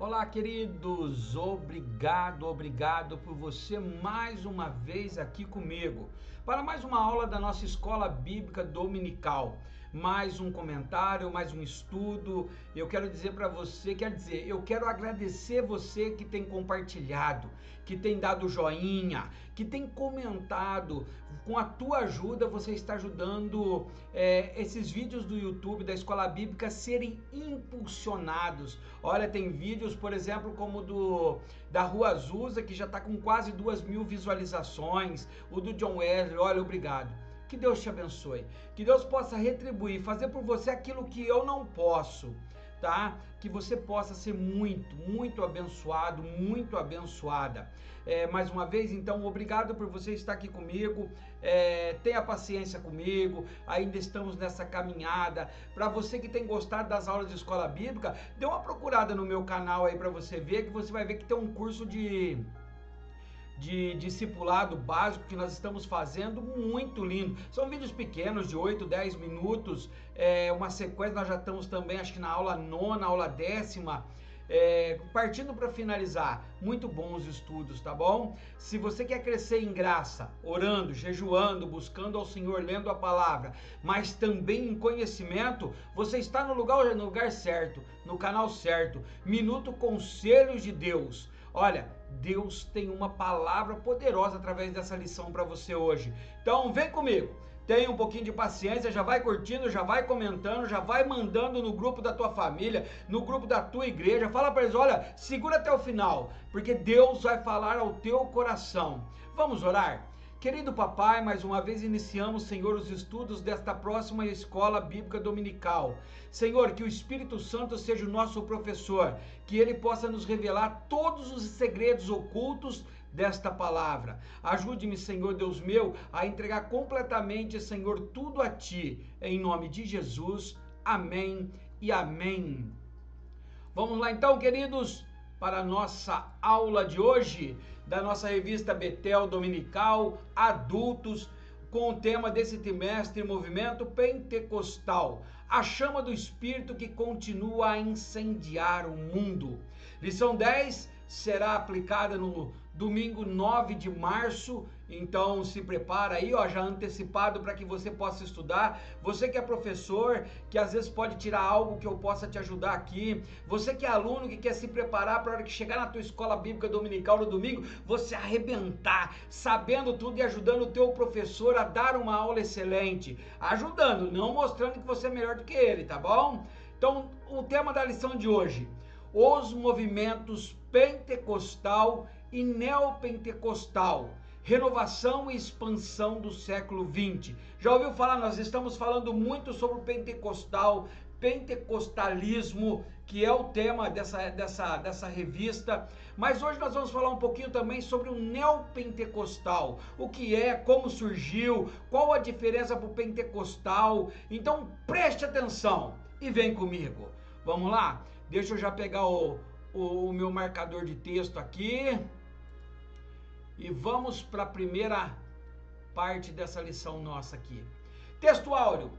Olá, queridos, obrigado por você mais uma vez aqui comigo para mais uma aula da nossa Escola Bíblica Dominical. Mais um comentário, mais um estudo. Eu quero dizer para você, eu quero agradecer você que tem compartilhado, que tem dado joinha, que tem comentado. Com a tua ajuda, você está ajudando esses vídeos do YouTube da Escola Bíblica a serem impulsionados. Olha, tem vídeos, por exemplo, como da Rua Azusa, que já está com quase 2.000 visualizações, o do John Wesley. Olha, obrigado. Que Deus te abençoe, que Deus possa retribuir, fazer por você aquilo que eu não posso, tá? Que você possa ser muito abençoado, muito abençoada. Mais uma vez, então, obrigado por você estar aqui comigo, tenha paciência comigo, ainda estamos nessa caminhada. Para você que tem gostado das aulas de Escola Bíblica, dê uma procurada no meu canal aí para você ver, que você vai ver que tem um curso de discipulado básico que nós estamos fazendo, muito lindo. São vídeos pequenos de 8, 10 minutos, uma sequência. Nós já estamos também, acho que na aula 9ª, aula 10ª, partindo para finalizar. Muito bons estudos, tá bom? Se você quer crescer em graça, orando, jejuando, buscando ao Senhor, lendo a palavra, mas também em conhecimento, você está no lugar certo, no canal certo. Minuto Conselhos de Deus. Olha, Deus tem uma palavra poderosa através dessa lição para você hoje. Então, vem comigo. Tenha um pouquinho de paciência, já vai curtindo, já vai comentando, já vai mandando no grupo da tua família, no grupo da tua igreja. Fala para eles, olha, segura até o final, porque Deus vai falar ao teu coração. Vamos orar? Querido papai, mais uma vez iniciamos, Senhor, os estudos desta próxima Escola Bíblica Dominical. Senhor, que o Espírito Santo seja o nosso professor, que ele possa nos revelar todos os segredos ocultos desta palavra. Ajude-me, Senhor Deus meu, a entregar completamente, Senhor, tudo a Ti, em nome de Jesus. Amém e amém. Vamos lá então, queridos, para a nossa aula de hoje, da nossa revista Betel Dominical, Adultos, com o tema desse trimestre, Movimento Pentecostal, a chama do Espírito que continua a incendiar o mundo. Lição 10 será aplicada no domingo 9 de março, então se prepara aí, ó, já antecipado para que você possa estudar. Você que é professor, que às vezes pode tirar algo que eu possa te ajudar aqui. Você que é aluno, que quer se preparar para a hora que chegar na tua Escola Bíblica Dominical no domingo, você arrebentar, sabendo tudo e ajudando o teu professor a dar uma aula excelente. Ajudando, não mostrando que você é melhor do que ele, tá bom? Então, o tema da lição de hoje: os movimentos pentecostal e neopentecostal, renovação e expansão do século XX. Já ouviu falar? Nós estamos falando muito sobre o pentecostal, pentecostalismo, que é o tema dessa revista, mas hoje nós vamos falar um pouquinho também sobre o neopentecostal, o que é, como surgiu, qual a diferença para o pentecostal. Então preste atenção e vem comigo. Vamos lá? Deixa eu já pegar o meu marcador de texto aqui e vamos para a primeira parte dessa lição nossa aqui. Texto áureo: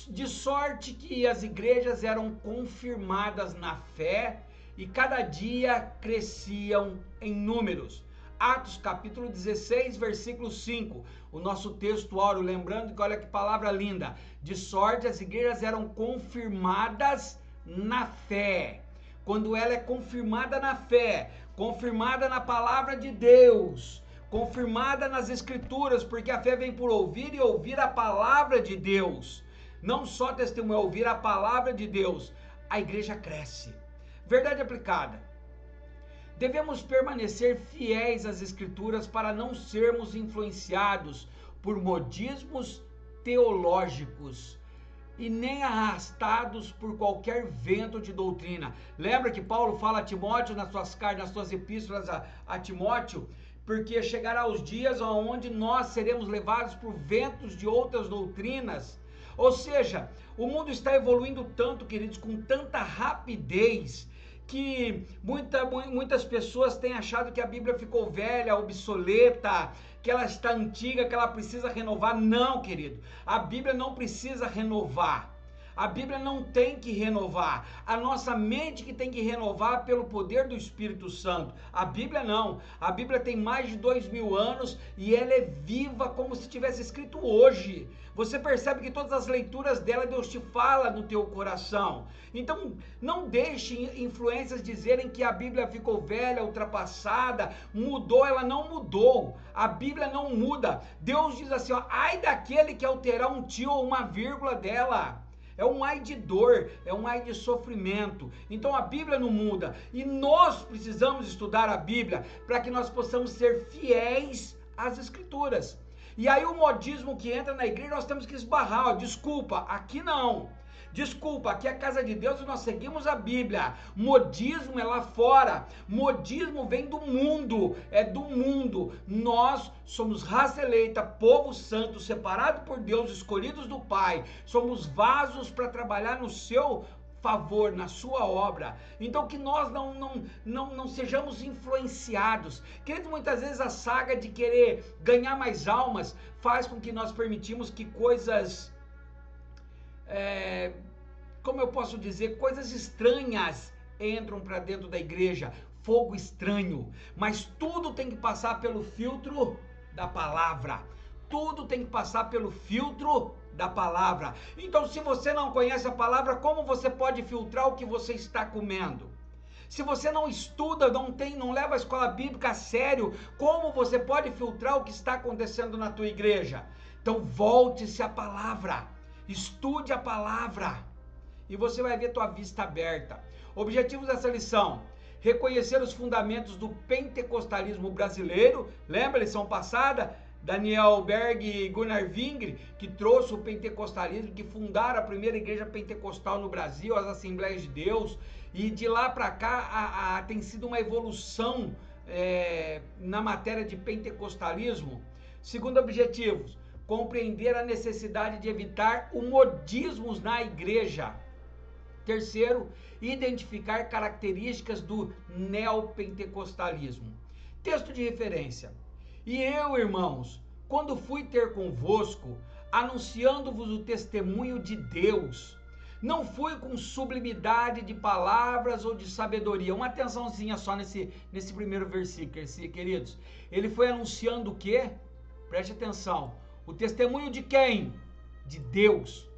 de sorte que as igrejas eram confirmadas na fé e cada dia cresciam em números. Atos capítulo 16, versículo 5, o nosso texto áureo, lembrando que olha que palavra linda, de sorte as igrejas eram confirmadas na fé. Quando ela é confirmada na fé, confirmada na palavra de Deus, confirmada nas escrituras, porque a fé vem por ouvir e ouvir a palavra de Deus. Não só testemunhar, ouvir a palavra de Deus, a igreja cresce. Verdade aplicada: devemos permanecer fiéis às escrituras para não sermos influenciados por modismos teológicos e nem arrastados por qualquer vento de doutrina. Lembra que Paulo fala a Timóteo nas suas epístolas a Timóteo? Porque chegará os dias onde nós seremos levados por ventos de outras doutrinas. Ou seja, o mundo está evoluindo tanto, queridos, com tanta rapidez, que muitas pessoas têm achado que a Bíblia ficou velha, obsoleta, que ela está antiga, que ela precisa renovar. Não, querido, a Bíblia não precisa renovar. A Bíblia não tem que renovar. A nossa mente que tem que renovar pelo poder do Espírito Santo. A Bíblia não. A Bíblia tem mais de 2000 anos e ela é viva como se tivesse escrito hoje. Você percebe que todas as leituras dela, Deus te fala no teu coração. Então, não deixe influências dizerem que a Bíblia ficou velha, ultrapassada, mudou. Ela não mudou. A Bíblia não muda. Deus diz assim, ó, ai daquele que alterar um tio ou uma vírgula dela. É um ai de dor, é um ai de sofrimento. Então a Bíblia não muda. E nós precisamos estudar a Bíblia para que nós possamos ser fiéis às Escrituras. E aí o modismo que entra na igreja, nós temos que esbarrar. Ó, desculpa, aqui não. Desculpa, aqui é a casa de Deus e nós seguimos a Bíblia. Modismo é lá fora. Modismo vem do mundo, é do mundo. Nós somos raça eleita, povo santo, separado por Deus, escolhidos do Pai. Somos vasos para trabalhar no seu favor, na sua obra. Então que nós não sejamos influenciados. Queridos, muitas vezes a saga de querer ganhar mais almas faz com que nós permitimos que coisas... como eu posso dizer, coisas estranhas entram para dentro da igreja, fogo estranho, mas tudo tem que passar pelo filtro da palavra, tudo tem que passar pelo filtro da palavra. Então, se você não conhece a palavra, como você pode filtrar o que você está comendo? Se você não estuda, não leva a escola bíblica a sério, como você pode filtrar o que está acontecendo na tua igreja? Então, volte-se à palavra. Estude a palavra e você vai ver tua vista aberta. Objetivos dessa lição: reconhecer os fundamentos do pentecostalismo brasileiro. Lembra a lição passada? Daniel Berg e Gunnar Wingre, que trouxe o pentecostalismo, que fundaram a primeira igreja pentecostal no Brasil, as Assembleias de Deus, e de lá para cá tem sido uma evolução na matéria de pentecostalismo. Segundo objetivo, compreender a necessidade de evitar o modismos na igreja. Terceiro, identificar características do neopentecostalismo. Texto de referência. E eu, irmãos, quando fui ter convosco, anunciando-vos o testemunho de Deus, não fui com sublimidade de palavras ou de sabedoria. Uma atençãozinha só nesse primeiro versículo, queridos. Ele foi anunciando o quê? Preste atenção. O testemunho de quem? De Deus.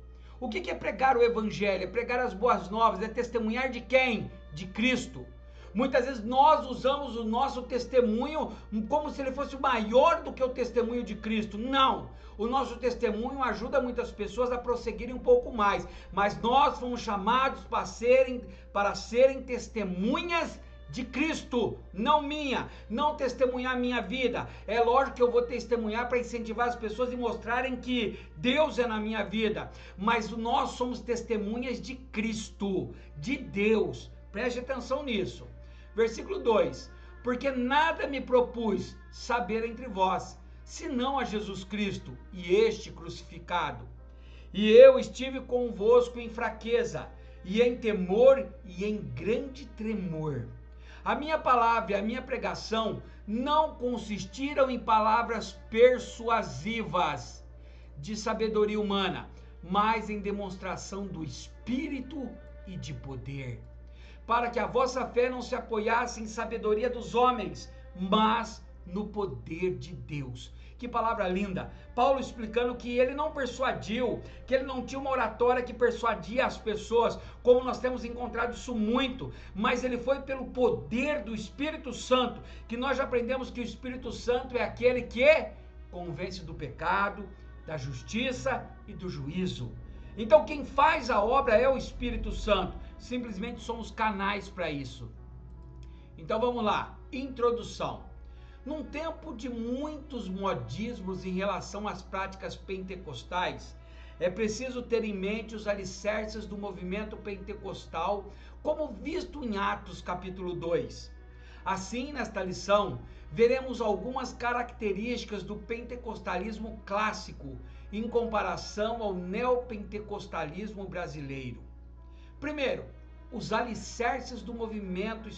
O que é pregar o evangelho? É pregar as boas novas, é testemunhar de quem? De Cristo. Muitas vezes nós usamos o nosso testemunho como se ele fosse maior do que o testemunho de Cristo. Não, o nosso testemunho ajuda muitas pessoas a prosseguirem um pouco mais, mas nós fomos chamados para serem testemunhas de Cristo, não minha, não testemunhar minha vida. É lógico que eu vou testemunhar para incentivar as pessoas e mostrarem que Deus é na minha vida, mas nós somos testemunhas de Cristo, de Deus. Preste atenção nisso. Versículo 2: porque nada me propus saber entre vós, senão a Jesus Cristo e este crucificado. E eu estive convosco em fraqueza, e em temor, e em grande tremor. A minha palavra e a minha pregação não consistiram em palavras persuasivas de sabedoria humana, mas em demonstração do Espírito e de poder, para que a vossa fé não se apoiasse em sabedoria dos homens, mas no poder de Deus. Que palavra linda! Paulo explicando que ele não persuadiu, que ele não tinha uma oratória que persuadia as pessoas, como nós temos encontrado isso muito, mas ele foi pelo poder do Espírito Santo, que nós já aprendemos que o Espírito Santo é aquele que convence do pecado, da justiça e do juízo. Então quem faz a obra é o Espírito Santo, simplesmente somos canais para isso. Então vamos lá, introdução. Num tempo de muitos modismos em relação às práticas pentecostais, é preciso ter em mente os alicerces do movimento pentecostal, como visto em Atos capítulo 2. Assim, nesta lição, veremos algumas características do pentecostalismo clássico em comparação ao neopentecostalismo brasileiro. Primeiro, os alicerces do movimento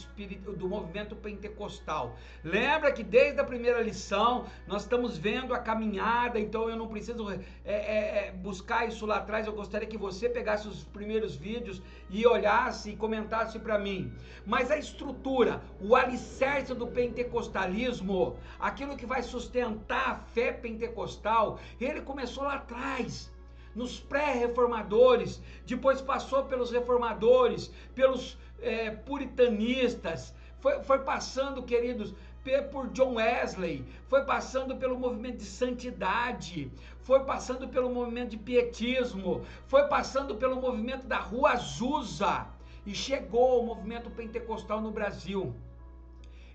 pentecostal. Lembra que desde a primeira lição nós estamos vendo a caminhada, então eu não preciso buscar isso lá atrás. Eu gostaria que você pegasse os primeiros vídeos e olhasse e comentasse para mim. Mas a estrutura, o alicerce do pentecostalismo, aquilo que vai sustentar a fé pentecostal, ele começou lá atrás, nos pré-reformadores, depois passou pelos reformadores, pelos puritanistas, foi passando, queridos, por John Wesley, foi passando pelo movimento de santidade, foi passando pelo movimento de pietismo, foi passando pelo movimento da Rua Azusa e chegou ao movimento pentecostal no Brasil.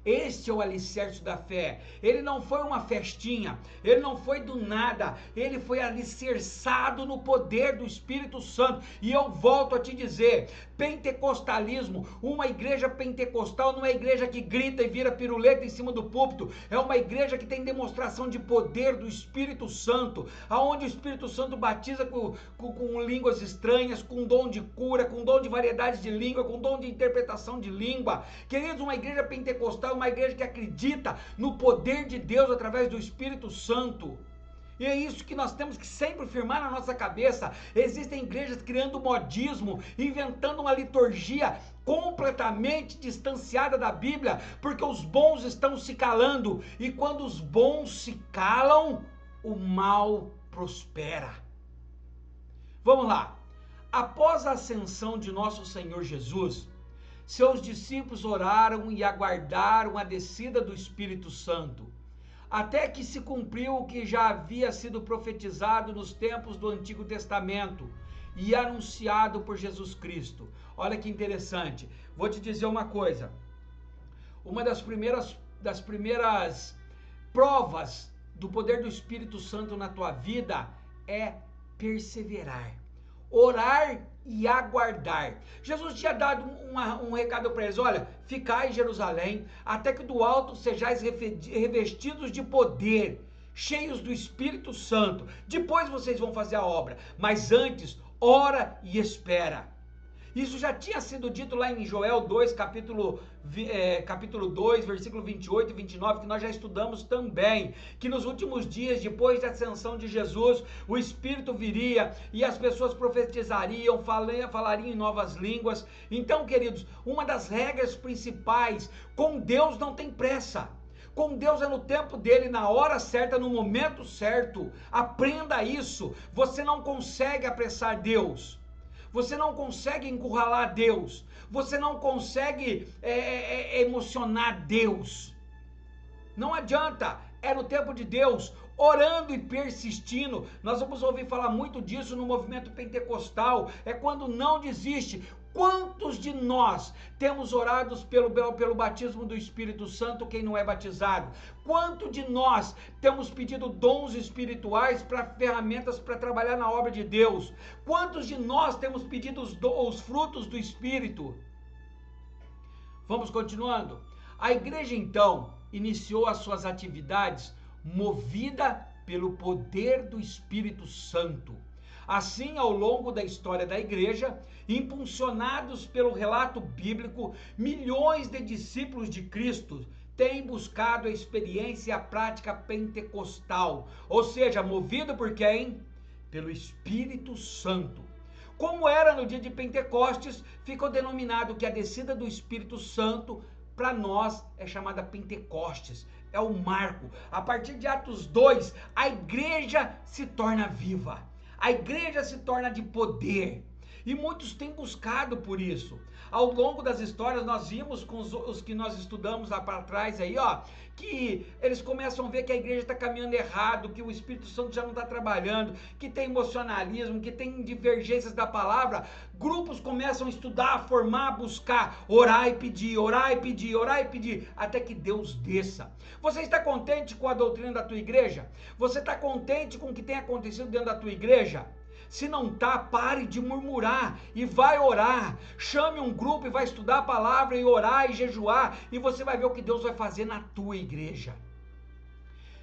Este é o alicerce da fé. Ele não foi uma festinha, ele não foi do nada, ele foi alicerçado no poder do Espírito Santo. E eu volto a te dizer, pentecostalismo, uma igreja pentecostal não é igreja que grita e vira piruleta em cima do púlpito, é uma igreja que tem demonstração de poder do Espírito Santo, aonde o Espírito Santo batiza com línguas estranhas, com dom de cura, com dom de variedades de língua, com dom de interpretação de língua. Queridos, uma igreja pentecostal é uma igreja que acredita no poder de Deus através do Espírito Santo. E é isso que nós temos que sempre firmar na nossa cabeça. Existem igrejas criando modismo, inventando uma liturgia completamente distanciada da Bíblia, porque os bons estão se calando, e quando os bons se calam, o mal prospera. Vamos lá. Após a ascensão de nosso Senhor Jesus, seus discípulos oraram e aguardaram a descida do Espírito Santo, até que se cumpriu o que já havia sido profetizado nos tempos do Antigo Testamento e anunciado por Jesus Cristo. Olha que interessante, vou te dizer uma coisa, uma das primeiras provas do poder do Espírito Santo na tua vida é perseverar, orar e aguardar. Jesus tinha dado um recado para eles: olha, ficai em Jerusalém, até que do alto sejais revestidos de poder, cheios do Espírito Santo. Depois vocês vão fazer a obra, mas antes, ora e espera. Isso já tinha sido dito lá em Joel 2, capítulo 2, versículo 28 e 29, que nós já estudamos também, que nos últimos dias, depois da ascensão de Jesus, o Espírito viria e as pessoas profetizariam, falariam em novas línguas. Então, queridos, uma das regras principais, com Deus não tem pressa. Com Deus é no tempo dele, na hora certa, no momento certo. Aprenda isso. Você não consegue apressar Deus. Você não consegue encurralar Deus. Você não consegue emocionar Deus. Não adianta. É no tempo de Deus, orando e persistindo. Nós vamos ouvir falar muito disso no movimento pentecostal. É quando não desiste. Quantos de nós temos orado pelo batismo do Espírito Santo, quem não é batizado? Quanto de nós temos pedido dons espirituais para ferramentas para trabalhar na obra de Deus? Quantos de nós temos pedido os frutos do Espírito? Vamos continuando. A igreja então iniciou as suas atividades movida pelo poder do Espírito Santo. Assim, ao longo da história da igreja, impulsionados pelo relato bíblico, milhões de discípulos de Cristo têm buscado a experiência e a prática pentecostal, ou seja, movido por quem? Pelo Espírito Santo. Como era no dia de Pentecostes, ficou denominado que a descida do Espírito Santo, para nós, é chamada Pentecostes, é o marco. A partir de Atos 2, a igreja se torna viva. A igreja se torna de poder, e muitos têm buscado por isso. Ao longo das histórias nós vimos com os que nós estudamos lá para trás aí, que eles começam a ver que a igreja está caminhando errado, que o Espírito Santo já não está trabalhando, que tem emocionalismo, que tem divergências da palavra. Grupos começam a estudar, a formar, a buscar, orar e pedir, orar e pedir, orar e pedir, até que Deus desça. Você está contente com a doutrina da tua igreja? Você está contente com o que tem acontecido dentro da tua igreja? Se não está, pare de murmurar e vai orar. Chame um grupo e vai estudar a palavra e orar e jejuar, e você vai ver o que Deus vai fazer na tua igreja.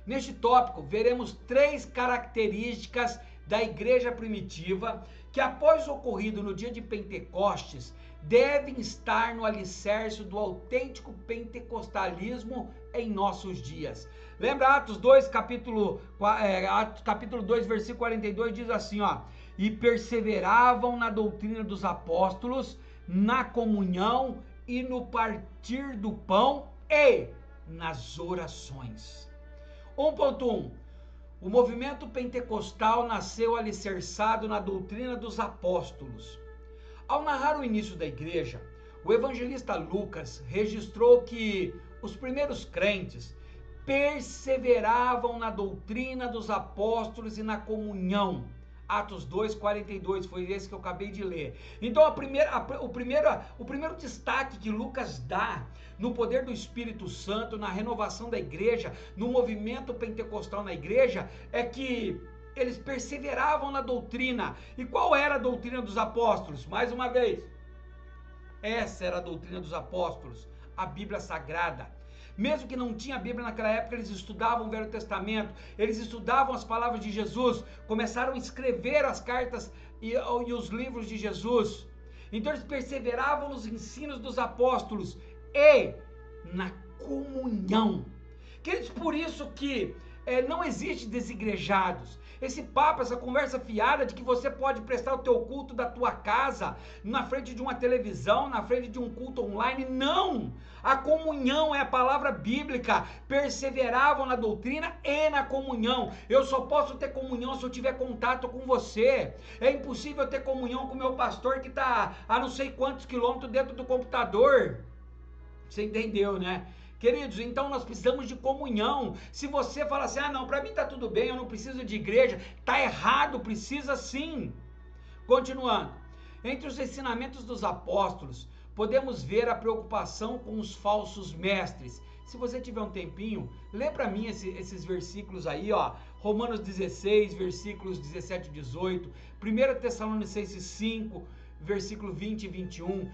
Neste tópico, veremos 3 características da igreja primitiva que após o ocorrido no dia de Pentecostes, devem estar no alicerce do autêntico pentecostalismo em nossos dias. Lembra Atos 2, capítulo 2, versículo 42, diz assim, ó: e perseveravam na doutrina dos apóstolos, na comunhão e no partir do pão e nas orações. 1.1. O movimento pentecostal nasceu alicerçado na doutrina dos apóstolos. Ao narrar o início da igreja, o evangelista Lucas registrou que os primeiros crentes perseveravam na doutrina dos apóstolos e na comunhão. Atos 2, 42, foi esse que eu acabei de ler. Então o primeiro destaque que Lucas dá no poder do Espírito Santo, na renovação da igreja, no movimento pentecostal na igreja, é que eles perseveravam na doutrina. E qual era a doutrina dos apóstolos? Mais uma vez, essa era a doutrina dos apóstolos, a Bíblia Sagrada. Mesmo que não tinha Bíblia naquela época, eles estudavam o Velho Testamento, eles estudavam as palavras de Jesus, começaram a escrever as cartas e os livros de Jesus. Então eles perseveravam nos ensinos dos apóstolos e na comunhão. Queridos, por isso que não existe desigrejados. Esse papo, essa conversa fiada de que você pode prestar o teu culto da tua casa, na frente de uma televisão, na frente de um culto online, não! A comunhão é a palavra bíblica, perseveravam na doutrina e na comunhão. Eu só posso ter comunhão se eu tiver contato com você. É impossível ter comunhão com o meu pastor que está a não sei quantos quilômetros dentro do computador. Você entendeu, né? Queridos, então nós precisamos de comunhão. Se você fala assim, não, para mim tá tudo bem, eu não preciso de igreja, tá errado, precisa sim. Continuando, entre os ensinamentos dos apóstolos, podemos ver a preocupação com os falsos mestres. Se você tiver um tempinho, lê para mim esses versículos aí, ó. Romanos 16, versículos 17 e 18, 1 Tessalonicenses 5, versículo 20 e 21, 1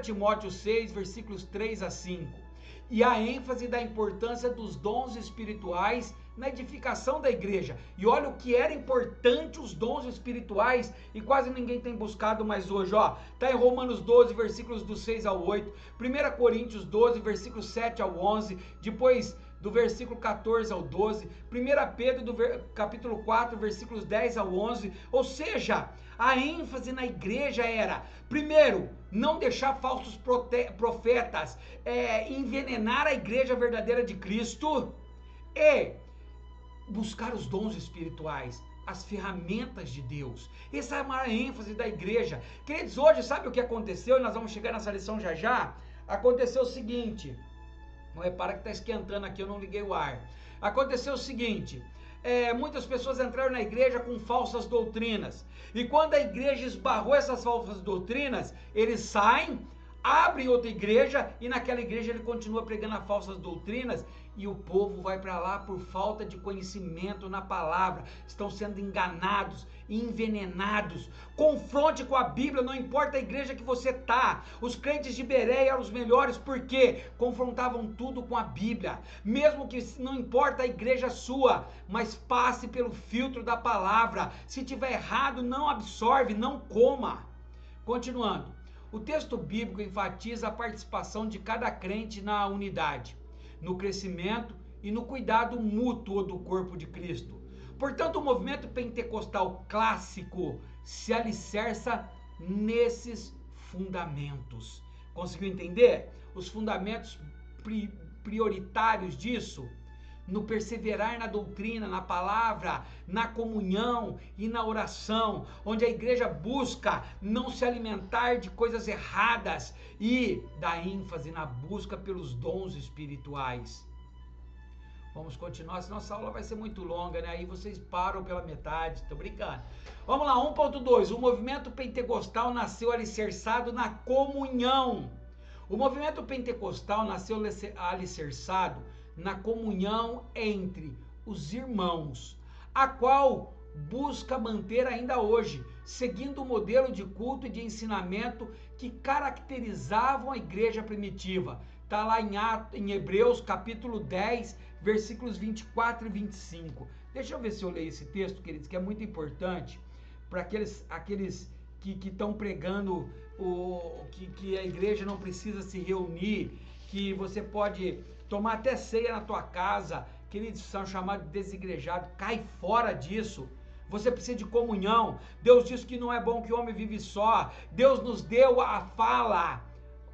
Timóteo 6, versículos 3 a 5. E a ênfase da importância dos dons espirituais na edificação da igreja. E olha o que era importante os dons espirituais e quase ninguém tem buscado mais hoje, ó. Tá em Romanos 12, versículos do 6 ao 8, 1 Coríntios 12, versículos 7 ao 11, depois do versículo 14 ao 12, 1 Pedro do capítulo 4, versículos 10 ao 11, ou seja, a ênfase na igreja era, primeiro, não deixar falsos profetas envenenar a igreja verdadeira de Cristo e buscar os dons espirituais, as ferramentas de Deus. Essa é a maior ênfase da igreja. Queridos, hoje sabe o que aconteceu? E nós vamos chegar nessa lição já já. Aconteceu o seguinte, não repara que está esquentando aqui, eu não liguei o ar. Aconteceu o seguinte, muitas pessoas entraram na igreja com falsas doutrinas, e quando a igreja esbarrou essas falsas doutrinas, eles saem, abrem outra igreja, e naquela igreja ele continua pregando as falsas doutrinas, e o povo vai para lá por falta de conhecimento na palavra, estão sendo enganados, envenenados. Confronte com a Bíblia, não importa a igreja que você tá. Os crentes de Bereia eram os melhores porque confrontavam tudo com a Bíblia, mesmo que não importa a igreja sua, mas passe pelo filtro da palavra. Se tiver errado, não absorve, não coma. Continuando, o texto bíblico enfatiza a participação de cada crente na unidade, no crescimento e no cuidado mútuo do corpo de Cristo. Portanto, o movimento pentecostal clássico se alicerça nesses fundamentos. Conseguiu entender? Os fundamentos prioritários disso? No perseverar na doutrina, na palavra, na comunhão e na oração, onde a igreja busca não se alimentar de coisas erradas e dá ênfase na busca pelos dons espirituais. Vamos continuar, senão essa aula vai ser muito longa, né? Aí vocês param pela metade, tô brincando. Vamos lá, 1.2, o movimento pentecostal nasceu alicerçado na comunhão. O movimento pentecostal nasceu alicerçado na comunhão entre os irmãos, a qual busca manter ainda hoje, seguindo o modelo de culto e de ensinamento que caracterizavam a igreja primitiva. Está lá em Hebreus capítulo 10, versículos 24 e 25. Deixa eu ver se eu leio esse texto, queridos, que é muito importante para aqueles que estão pregando que a igreja não precisa se reunir, que você pode tomar até ceia na tua casa. Queridos, são chamados de desigrejados. Cai fora disso. Você precisa de comunhão. Deus diz que não é bom que o homem vive só. Deus nos deu a fala,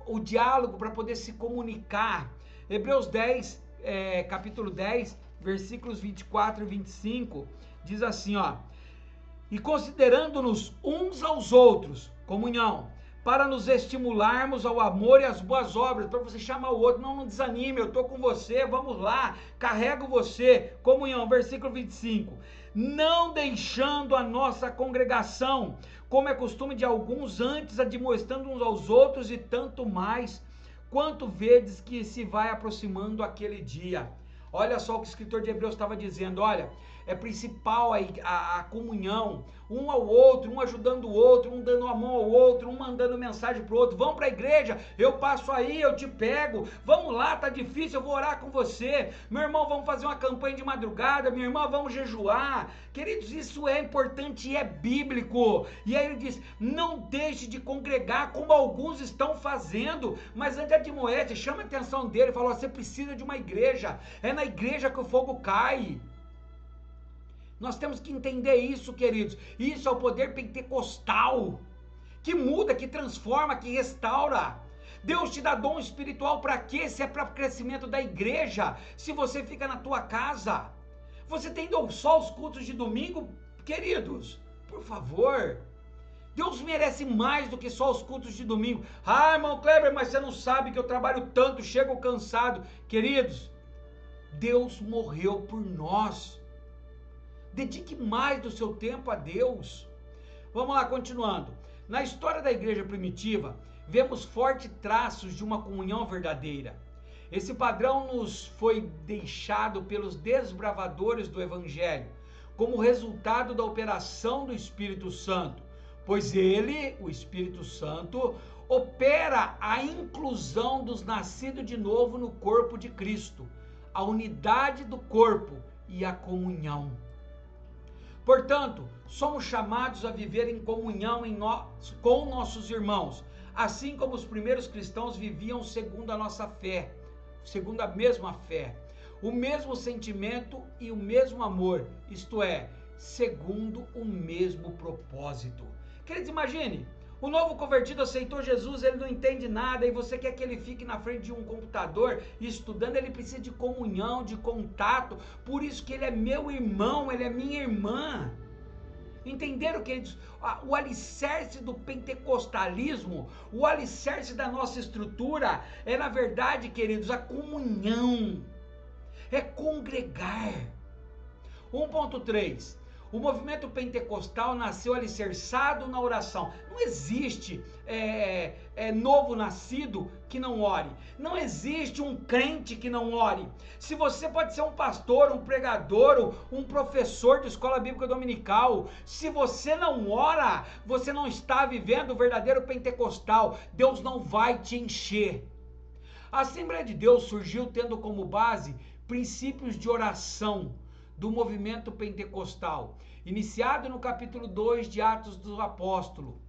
o diálogo para poder se comunicar. Hebreus 10, capítulo 10, versículos 24 e 25, diz assim, ó: e considerando-nos uns aos outros, comunhão, para nos estimularmos ao amor e às boas obras, para você chamar o outro, não desanime, eu estou com você, vamos lá, carrego você, comunhão, versículo 25, não deixando a nossa congregação, como é costume de alguns, antes admoestando uns aos outros, e tanto mais, quanto vedes que se vai aproximando aquele dia. Olha só o que o escritor de Hebreus estava dizendo, olha, é principal a comunhão, um ao outro, um ajudando o outro, um dando a mão ao outro, um mandando mensagem para o outro, vamos para a igreja, eu passo aí, eu te pego, vamos lá, tá difícil, eu vou orar com você, meu irmão, vamos fazer uma campanha de madrugada, minha irmã, vamos jejuar. Queridos, isso é importante e é bíblico. E aí ele diz, não deixe de congregar como alguns estão fazendo, mas antes admoeste, chama a atenção dele, fala, você precisa de uma igreja, é na igreja que o fogo cai. Nós temos que entender isso, queridos. Isso é o poder pentecostal, que muda, que transforma, que restaura. Deus te dá dom espiritual para quê? Se é para o crescimento da igreja, se você fica na tua casa. Você tem só os cultos de domingo? Queridos, por favor, Deus merece mais do que só os cultos de domingo. Ah, irmão Kleber, mas você não sabe que eu trabalho tanto, chego cansado. Queridos, Deus morreu por nós. Dedique mais do seu tempo a Deus. Vamos lá, continuando. Na história da igreja primitiva, vemos fortes traços de uma comunhão verdadeira. Esse padrão nos foi deixado pelos desbravadores do Evangelho, como resultado da operação do Espírito Santo, pois ele, o Espírito Santo, opera a inclusão dos nascidos de novo no corpo de Cristo, a unidade do corpo e a comunhão. Portanto, somos chamados a viver em comunhão com nossos irmãos, assim como os primeiros cristãos viviam segundo a nossa fé, segundo a mesma fé, o mesmo sentimento e o mesmo amor, isto é, segundo o mesmo propósito. Queridos, imagine, o novo convertido aceitou Jesus, ele não entende nada, e você quer que ele fique na frente de um computador estudando, ele precisa de comunhão, de contato, por isso que ele é meu irmão, ele é minha irmã. Entenderam, queridos? O alicerce do pentecostalismo, o alicerce da nossa estrutura, é na verdade, queridos, a comunhão, é congregar. 1.3, o movimento pentecostal nasceu alicerçado na oração. Não existe novo nascido que não ore. Não existe um crente que não ore. Se você pode ser um pastor, um pregador, um professor de escola bíblica dominical, se você não ora, você não está vivendo o verdadeiro pentecostal. Deus não vai te encher. A Assembleia de Deus surgiu tendo como base princípios de oração do movimento pentecostal, iniciado no capítulo 2 de Atos do Apóstolo.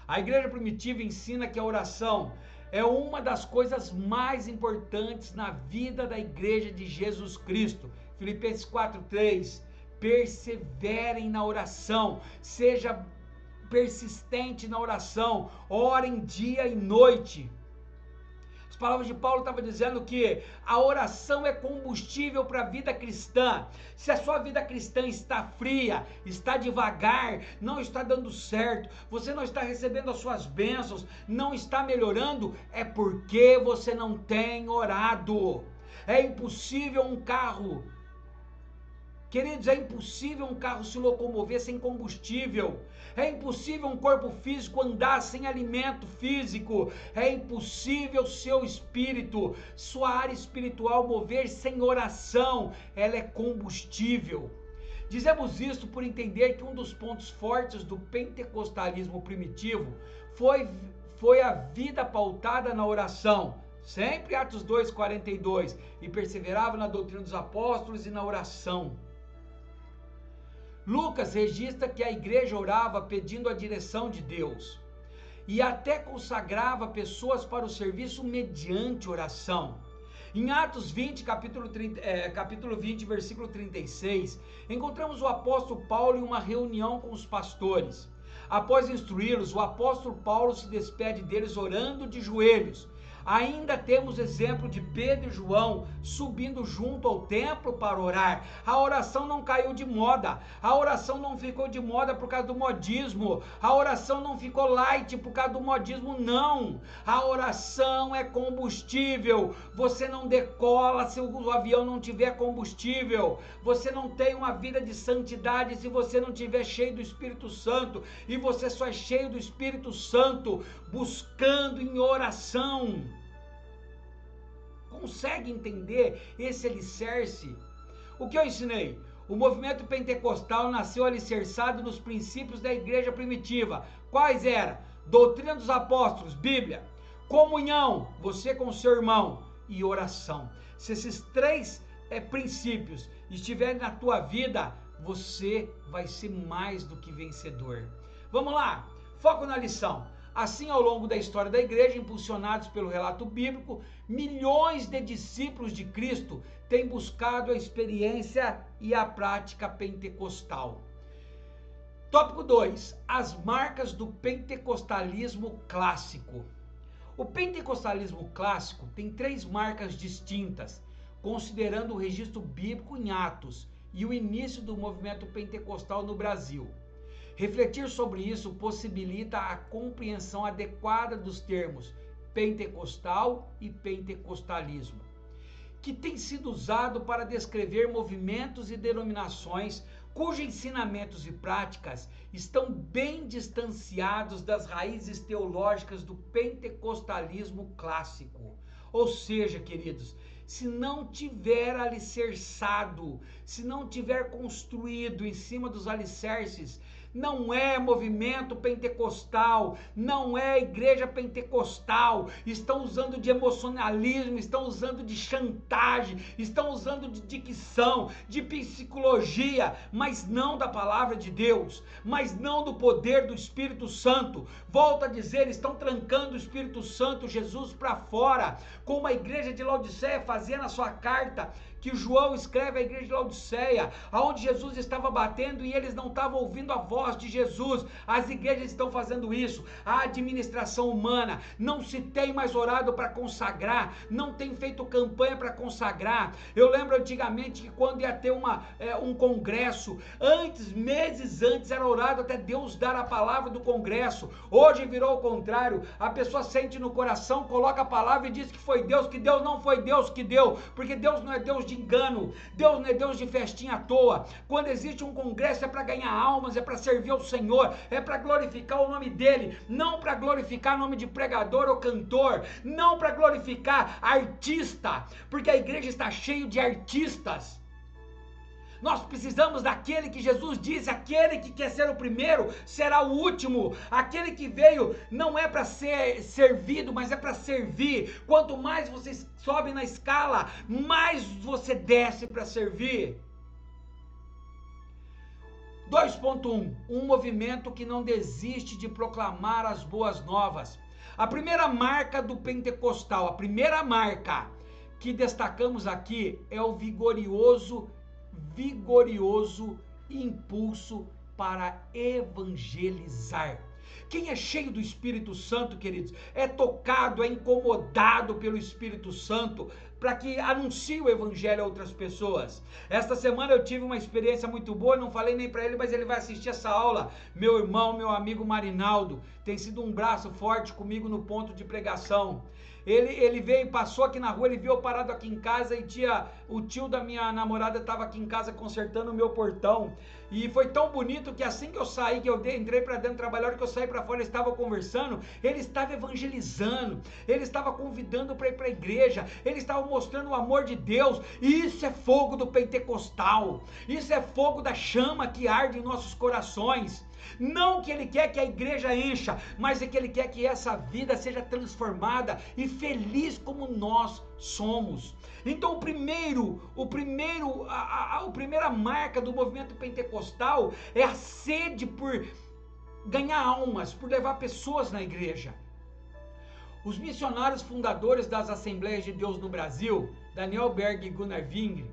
A igreja primitiva ensina que a oração é uma das coisas mais importantes na vida da igreja de Jesus Cristo. Filipenses 4:3, perseverem na oração, seja persistente na oração, orem dia e noite. As palavras de Paulo estavam dizendo que a oração é combustível para a vida cristã. Se a sua vida cristã está fria, está devagar, não está dando certo, você não está recebendo as suas bênçãos, não está melhorando, é porque você não tem orado. É impossível um carro, queridos, é impossível um carro se locomover sem combustível. É impossível um corpo físico andar sem alimento físico. É impossível seu espírito, sua área espiritual mover sem oração. Ela é combustível. Dizemos isso por entender que um dos pontos fortes do pentecostalismo primitivo foi a vida pautada na oração. Sempre Atos 2:42. E perseverava na doutrina dos apóstolos e na oração. Lucas registra que a igreja orava pedindo a direção de Deus e até consagrava pessoas para o serviço mediante oração. Em Atos 20, capítulo 20, versículo 36, encontramos o apóstolo Paulo em uma reunião com os pastores. Após instruí-los, o apóstolo Paulo se despede deles orando de joelhos. Ainda temos exemplo de Pedro e João subindo junto ao templo para orar. A oração não caiu de moda, a oração não ficou de moda por causa do modismo, a oração não ficou light por causa do modismo, não. A oração é combustível. Você não decola se o avião não tiver combustível. Você não tem uma vida de santidade se você não tiver cheio do Espírito Santo. E você só é cheio do Espírito Santo buscando em oração. Consegue entender esse alicerce? O que eu ensinei? O movimento pentecostal nasceu alicerçado nos princípios da igreja primitiva. Quais eram? Doutrina dos apóstolos, Bíblia, comunhão, você com seu irmão, e oração. Se esses três princípios estiverem na tua vida, você vai ser mais do que vencedor. Vamos lá, foco na lição. Assim, ao longo da história da igreja, impulsionados pelo relato bíblico, milhões de discípulos de Cristo têm buscado a experiência e a prática pentecostal. Tópico 2. As marcas do pentecostalismo clássico. O pentecostalismo clássico tem 3 marcas distintas, considerando o registro bíblico em Atos e o início do movimento pentecostal no Brasil. Refletir sobre isso possibilita a compreensão adequada dos termos pentecostal e pentecostalismo, que tem sido usado para descrever movimentos e denominações cujos ensinamentos e práticas estão bem distanciados das raízes teológicas do pentecostalismo clássico. Ou seja, queridos, se não tiver alicerçado, se não tiver construído em cima dos alicerces, não é movimento pentecostal, não é igreja pentecostal. Estão usando de emocionalismo, estão usando de chantagem, estão usando de dicção, de psicologia, mas não da palavra de Deus, mas não do poder do Espírito Santo. Volto a dizer, estão trancando o Espírito Santo, Jesus, para fora, como a igreja de Laodiceia fazia na sua carta, que João escreve à igreja de Laodiceia, onde Jesus estava batendo e eles não estavam ouvindo a voz de Jesus. As igrejas estão fazendo isso. A administração humana não se tem mais orado para consagrar, não tem feito campanha para consagrar. Eu lembro antigamente que quando ia ter um congresso, meses antes era orado até Deus dar a palavra do congresso. Hoje virou o contrário, a pessoa sente no coração, coloca a palavra e diz que foi Deus, que Deus não foi Deus que deu, porque Deus não é Deus de engano, Deus não é Deus de festinha à toa. Quando existe um congresso é para ganhar almas, é para servir ao Senhor, é para glorificar o nome dele, não para glorificar o nome de pregador ou cantor, não para glorificar artista, porque a igreja está cheia de artistas. Nós precisamos daquele que Jesus disse, aquele que quer ser o primeiro será o último, aquele que veio não é para ser servido, mas é para servir. Quanto mais você sobe na escala, mais você desce para servir. 2.1. Um movimento que não desiste de proclamar as boas novas. A primeira marca do pentecostal, a primeira marca que destacamos aqui é o vigoroso impulso para evangelizar. Quem é cheio do Espírito Santo, queridos, é tocado, é incomodado pelo Espírito Santo para que anuncie o evangelho a outras pessoas. Esta semana eu tive uma experiência muito boa, não falei nem para ele, mas ele vai assistir essa aula. Meu irmão, meu amigo Marinaldo, tem sido um braço forte comigo no ponto de pregação. Ele veio, passou aqui na rua, ele viu eu parado aqui em casa e o tio da minha namorada estava aqui em casa consertando o meu portão. E foi tão bonito que assim que eu saí, que eu entrei para dentro trabalhar, hora que eu saí para fora, ele estava conversando, ele estava evangelizando, ele estava convidando para ir para a igreja, ele estava mostrando o amor de Deus. E isso é fogo do pentecostal, isso é fogo da chama que arde em nossos corações. Não que ele quer que a igreja encha, mas é que ele quer que essa vida seja transformada e feliz como nós somos. Então a primeira marca do movimento pentecostal é a sede por ganhar almas, por levar pessoas na igreja. Os missionários fundadores das Assembleias de Deus no Brasil, Daniel Berg e Gunnar Wingre,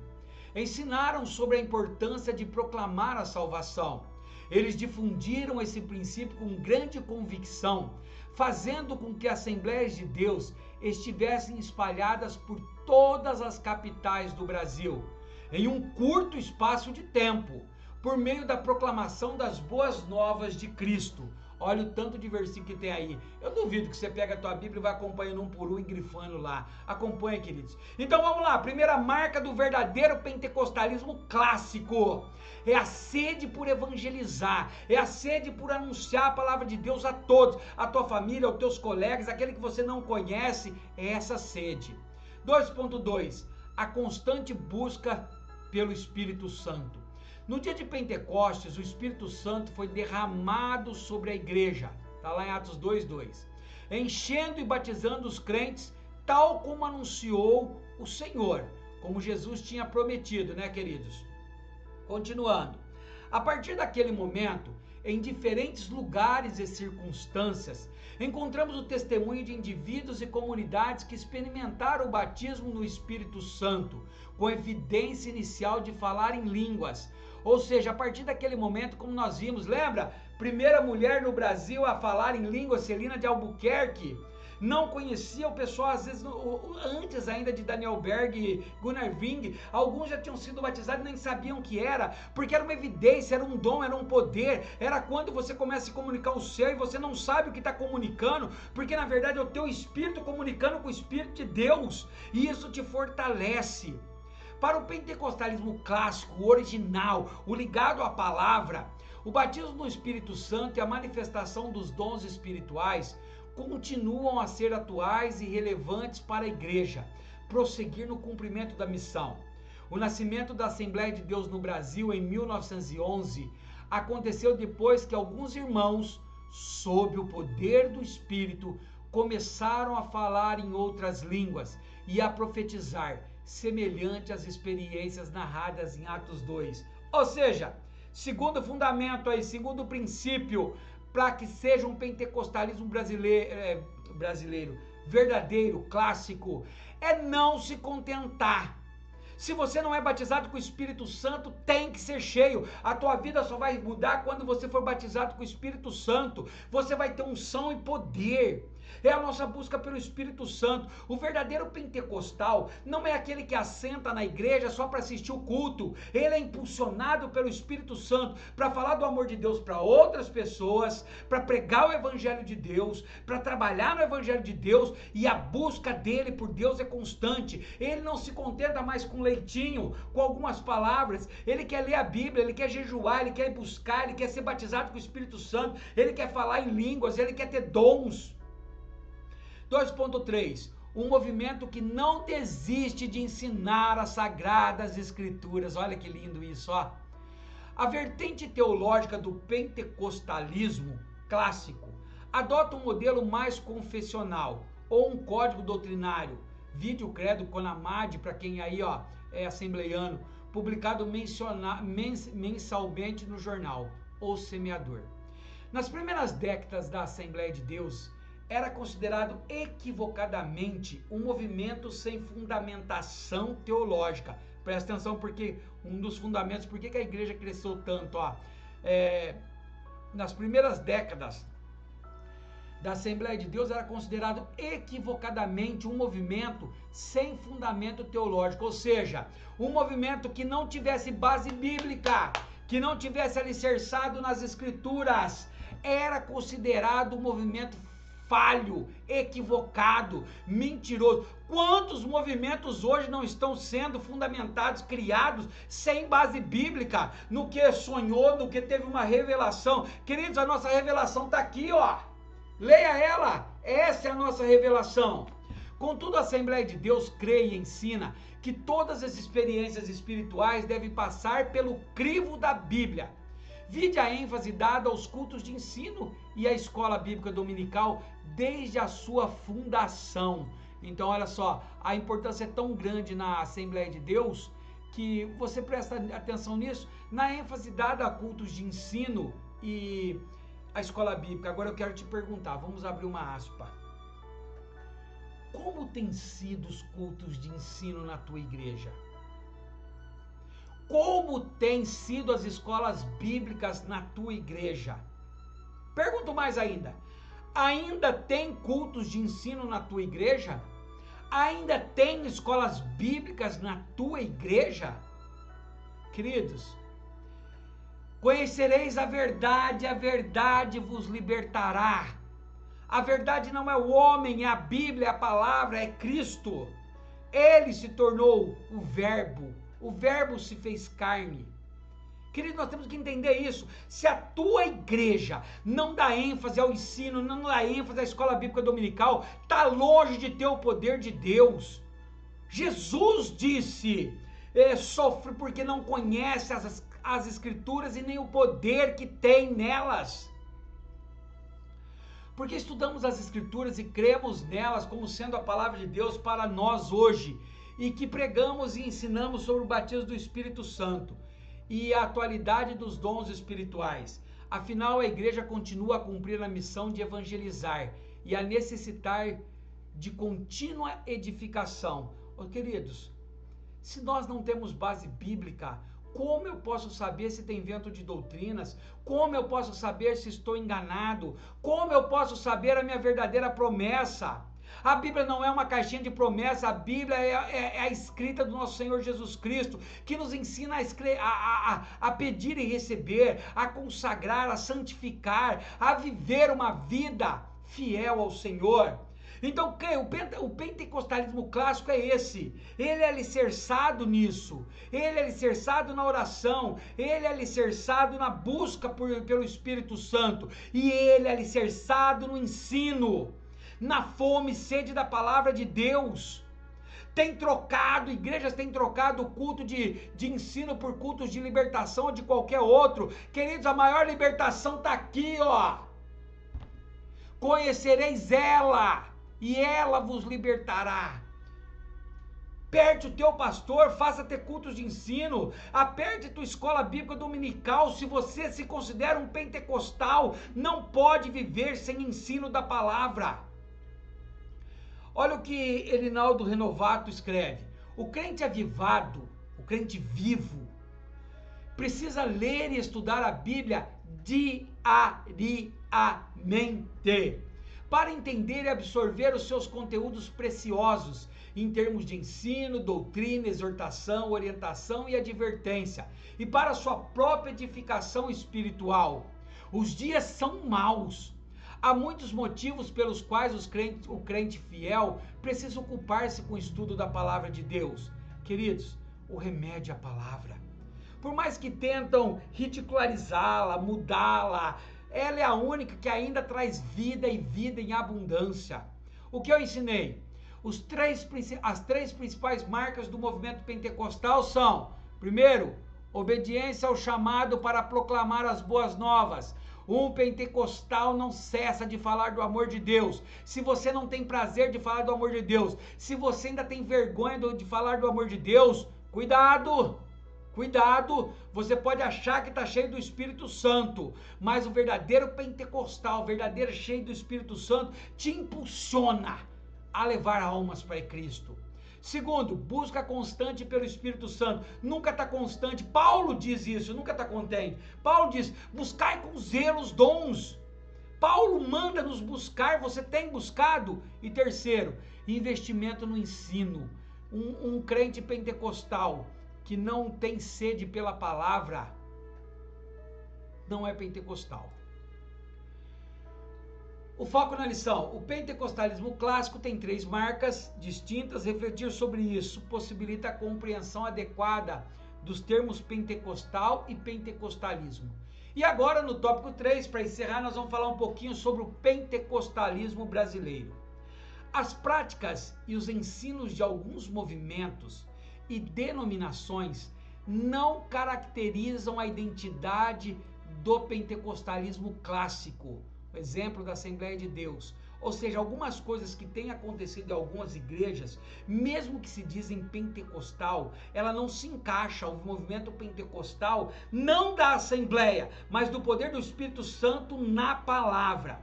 ensinaram sobre a importância de proclamar a salvação. Eles difundiram esse princípio com grande convicção, fazendo com que as Assembleias de Deus estivessem espalhadas por todas as capitais do Brasil, em um curto espaço de tempo, por meio da proclamação das boas novas de Cristo. Olha o tanto de versículo que tem aí. Eu duvido que você pega a tua Bíblia e vai acompanhando um por um e grifando lá. Acompanha, queridos. Então vamos lá. Primeira marca do verdadeiro pentecostalismo clássico é a sede por evangelizar, é a sede por anunciar a palavra de Deus a todos, a tua família, aos teus colegas, aquele que você não conhece, é essa sede. 2.2. A constante busca pelo Espírito Santo. No dia de Pentecostes, o Espírito Santo foi derramado sobre a igreja, está lá em Atos 2:2, enchendo e batizando os crentes, tal como anunciou o Senhor, como Jesus tinha prometido, né, queridos? Continuando, a partir daquele momento, em diferentes lugares e circunstâncias, encontramos o testemunho de indivíduos e comunidades que experimentaram o batismo no Espírito Santo, com evidência inicial de falar em línguas. Ou seja, a partir daquele momento, como nós vimos, lembra? Primeira mulher no Brasil a falar em língua, Celina de Albuquerque. Não conhecia o pessoal, às vezes, antes ainda de Daniel Berg e Gunnar Wingre, alguns já tinham sido batizados e nem sabiam o que era, porque era uma evidência, era um dom, era um poder, era quando você começa a se comunicar o céu e você não sabe o que está comunicando, porque na verdade é o teu espírito comunicando com o Espírito de Deus, e isso te fortalece. Para o pentecostalismo clássico, o original, o ligado à palavra, o batismo no Espírito Santo e a manifestação dos dons espirituais continuam a ser atuais e relevantes para a igreja prosseguir no cumprimento da missão. O nascimento da Assembleia de Deus no Brasil em 1911 aconteceu depois que alguns irmãos, sob o poder do Espírito, começaram a falar em outras línguas e a profetizar, semelhante às experiências narradas em Atos 2. Ou seja, segundo fundamento aí, segundo princípio, para que seja um pentecostalismo brasileiro, verdadeiro, clássico, é não se contentar. Se você não é batizado com o Espírito Santo, tem que ser cheio. A tua vida só vai mudar quando você for batizado com o Espírito Santo. Você vai ter unção e poder. É a nossa busca pelo Espírito Santo. O verdadeiro pentecostal não é aquele que assenta na igreja só para assistir o culto. Ele é impulsionado pelo Espírito Santo para falar do amor de Deus para outras pessoas, para pregar o Evangelho de Deus, para trabalhar no Evangelho de Deus, e a busca dele por Deus é constante. Ele não se contenta mais com leitinho, com algumas palavras. Ele quer ler a Bíblia, ele quer jejuar, ele quer buscar, ele quer ser batizado com o Espírito Santo, ele quer falar em línguas, ele quer ter dons. 2.3. Um movimento que não desiste de ensinar as sagradas escrituras. Olha que lindo isso, ó. A vertente teológica do pentecostalismo clássico adota um modelo mais confessional ou um código doutrinário. Vide o Credo Conamade, para quem aí, ó, é assembleiano, publicado mensalmente no jornal O Semeador. Nas primeiras décadas da Assembleia de Deus, era considerado equivocadamente um movimento sem fundamentação teológica. Presta atenção, porque um dos fundamentos, por que a igreja cresceu tanto, ó, nas primeiras décadas da Assembleia de Deus, era considerado equivocadamente um movimento sem fundamento teológico, ou seja, um movimento que não tivesse base bíblica, que não tivesse alicerçado nas escrituras, era considerado um movimento falho, equivocado, mentiroso. Quantos movimentos hoje não estão sendo fundamentados, criados sem base bíblica, no que sonhou, no que teve uma revelação? Queridos, a nossa revelação está aqui, ó. Leia ela, essa é a nossa revelação. Contudo, a Assembleia de Deus crê e ensina que todas as experiências espirituais devem passar pelo crivo da Bíblia. Vide a ênfase dada aos cultos de ensino e à escola bíblica dominical desde a sua fundação. Então, olha só, a importância é tão grande na Assembleia de Deus que você presta atenção nisso, na ênfase dada a cultos de ensino e a escola bíblica. Agora eu quero te perguntar, vamos abrir uma aspa. Como tem sido os cultos de ensino na tua igreja? Como tem sido as escolas bíblicas na tua igreja? Pergunto mais ainda tem cultos de ensino na tua igreja? Ainda tem escolas bíblicas na tua igreja? Queridos, conhecereis a verdade vos libertará. A verdade não é o homem, é a Bíblia, é a palavra, é Cristo. Ele se tornou o verbo se fez carne. Querido, nós temos que entender isso. Se a tua igreja não dá ênfase ao ensino, não dá ênfase à escola bíblica dominical, está longe de ter o poder de Deus. Jesus disse, sofre porque não conhece as escrituras e nem o poder que tem nelas. Porque estudamos as escrituras e cremos nelas como sendo a palavra de Deus para nós hoje, e que pregamos e ensinamos sobre o batismo do Espírito Santo e a atualidade dos dons espirituais. Afinal, a igreja continua a cumprir a missão de evangelizar e a necessitar de contínua edificação. Queridos, se nós não temos base bíblica, como eu posso saber se tem vento de doutrinas? Como eu posso saber se estou enganado? Como eu posso saber a minha verdadeira promessa? A Bíblia não é uma caixinha de promessa, a Bíblia é a escrita do nosso Senhor Jesus Cristo, que nos ensina a pedir e receber, a consagrar, a santificar, a viver uma vida fiel ao Senhor. Então, o pentecostalismo clássico é esse, ele é alicerçado nisso, ele é alicerçado na oração, ele é alicerçado na busca pelo Espírito Santo, e ele é alicerçado no ensino, na fome e sede da palavra de Deus. Igrejas têm trocado o culto de ensino por cultos de libertação ou de qualquer outro. Queridos, a maior libertação está aqui, ó. Conhecereis ela, e ela vos libertará. Aperte o teu pastor, faça ter cultos de ensino, aperte tua escola bíblica dominical. Se você se considera um pentecostal, não pode viver sem ensino da palavra. Olha o que Elinaldo Renovato escreve. O crente avivado, o crente vivo, precisa ler e estudar a Bíblia diariamente, para entender e absorver os seus conteúdos preciosos, em termos de ensino, doutrina, exortação, orientação e advertência, e para a sua própria edificação espiritual. Os dias são maus. Há muitos motivos pelos quais o crente fiel precisa ocupar-se com o estudo da palavra de Deus. Queridos, o remédio é a palavra. Por mais que tentam ridicularizá-la, mudá-la, ela é a única que ainda traz vida e vida em abundância. O que eu ensinei? As três principais marcas do movimento pentecostal são: primeiro, obediência ao chamado para proclamar as boas novas. Um pentecostal não cessa de falar do amor de Deus. Se você não tem prazer de falar do amor de Deus, se você ainda tem vergonha de falar do amor de Deus, cuidado! Cuidado, você pode achar que está cheio do Espírito Santo, mas o verdadeiro pentecostal, o verdadeiro cheio do Espírito Santo, te impulsiona a levar almas para Cristo. Segundo, busca constante pelo Espírito Santo. Nunca está constante. Paulo diz isso, nunca está contente. Paulo diz, buscai com zelo os dons. Paulo manda nos buscar, você tem buscado? E terceiro, investimento no ensino. Um crente pentecostal que não tem sede pela palavra, não é pentecostal. O foco na lição: o pentecostalismo clássico tem 3 marcas distintas. Refletir sobre isso possibilita a compreensão adequada dos termos pentecostal e pentecostalismo. E agora, no tópico 3, para encerrar, nós vamos falar um pouquinho sobre o pentecostalismo brasileiro. As práticas e os ensinos de alguns movimentos e denominações não caracterizam a identidade do pentecostalismo clássico, exemplo da Assembleia de Deus, Ou seja, algumas coisas que têm acontecido em algumas igrejas, mesmo que se dizem pentecostal, ela não se encaixa ao movimento pentecostal, não da Assembleia, mas do poder do Espírito Santo na palavra.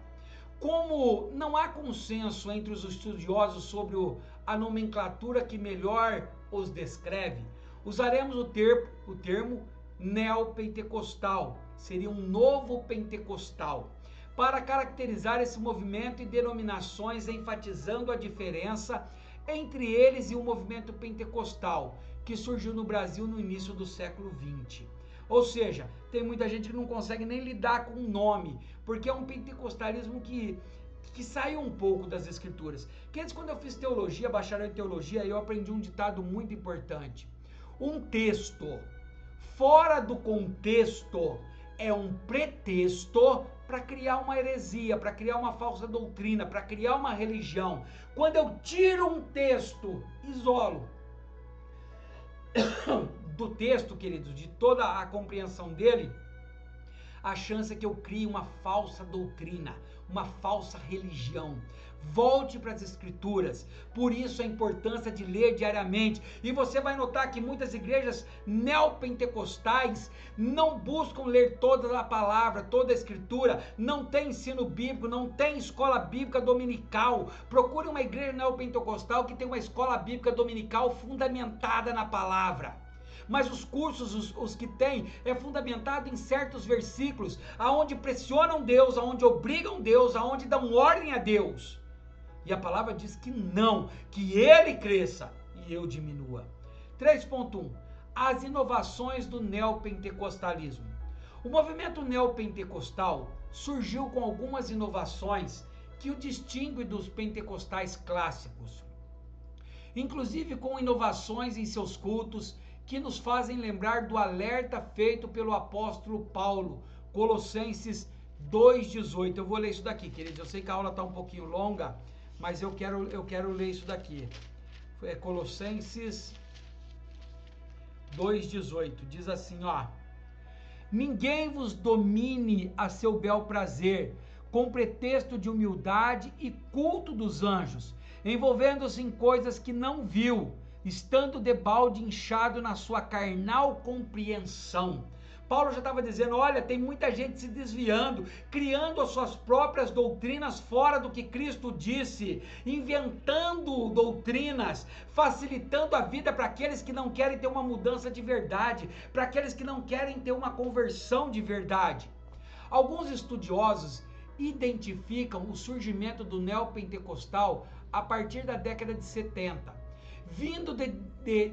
Como não há consenso entre os estudiosos sobre a nomenclatura que melhor os descreve, usaremos o termo neopentecostal, seria um novo pentecostal, para caracterizar esse movimento e denominações, enfatizando a diferença entre eles e o movimento pentecostal, que surgiu no Brasil no início do século XX. Ou seja, tem muita gente que não consegue nem lidar com o nome, porque é um pentecostalismo que saiu um pouco das escrituras. Que antes, quando eu fiz teologia, bacharel em teologia, eu aprendi um ditado muito importante. Um texto fora do contexto é um pretexto para criar uma heresia, para criar uma falsa doutrina, para criar uma religião. Quando eu tiro um texto, isolo do texto, queridos, de toda a compreensão dele, a chance é que eu crie uma falsa doutrina, uma falsa religião. Volte para as escrituras, por isso a importância de ler diariamente. E você vai notar que muitas igrejas neopentecostais não buscam ler toda a palavra, toda a escritura, não tem ensino bíblico, não tem escola bíblica dominical. Procure uma igreja neopentecostal que tem uma escola bíblica dominical fundamentada na palavra. Mas os cursos, os que tem, é fundamentado em certos versículos, aonde pressionam Deus, aonde obrigam Deus, aonde dão ordem a Deus. E a palavra diz que não, que ele cresça e eu diminua. 3.1. As inovações do neopentecostalismo. O movimento neopentecostal surgiu com algumas inovações que o distinguem dos pentecostais clássicos, inclusive com inovações em seus cultos, que nos fazem lembrar do alerta feito pelo apóstolo Paulo, Colossenses 2,18. Eu vou ler isso daqui, queridos. Eu sei que a aula está um pouquinho longa, mas eu quero ler isso daqui. É Colossenses 2,18. Diz assim, ó: ninguém vos domine a seu bel prazer, com pretexto de humildade e culto dos anjos, envolvendo-se em coisas que não viu, estando debalde inchado na sua carnal compreensão. Paulo já estava dizendo, olha, tem muita gente se desviando, criando as suas próprias doutrinas fora do que Cristo disse, inventando doutrinas, facilitando a vida para aqueles que não querem ter uma mudança de verdade, para aqueles que não querem ter uma conversão de verdade. Alguns estudiosos identificam o surgimento do neopentecostal a partir da década de 70. Vindo de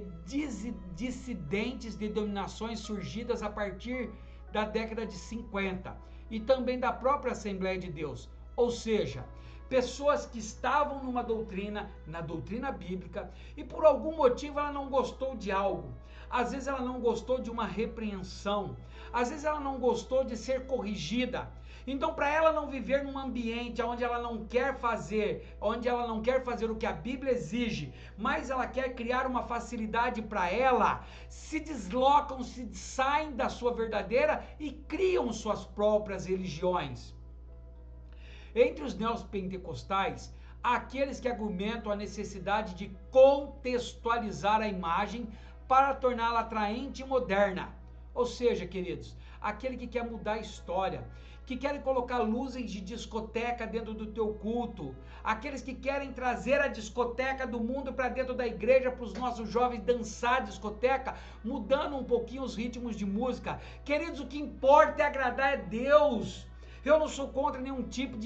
dissidentes de denominações surgidas a partir da década de 50 e também da própria Assembleia de Deus, ou seja, pessoas que estavam numa doutrina, na doutrina bíblica, e por algum motivo ela não gostou de algo. Às vezes ela não gostou de uma repreensão, às vezes ela não gostou de ser corrigida. Então, para ela não viver num ambiente onde ela não quer fazer, o que a Bíblia exige, mas ela quer criar uma facilidade para ela, se deslocam, se saem da sua verdadeira e criam suas próprias religiões. Entre os neopentecostais, há aqueles que argumentam a necessidade de contextualizar a imagem para torná-la atraente e moderna. Ou seja, queridos, aquele que quer mudar a história, que querem colocar luzes de discoteca dentro do teu culto, aqueles que querem trazer a discoteca do mundo para dentro da igreja, para os nossos jovens dançar discoteca, mudando um pouquinho os ritmos de música. Queridos, o que importa é agradar a Deus. Eu não sou contra nenhum tipo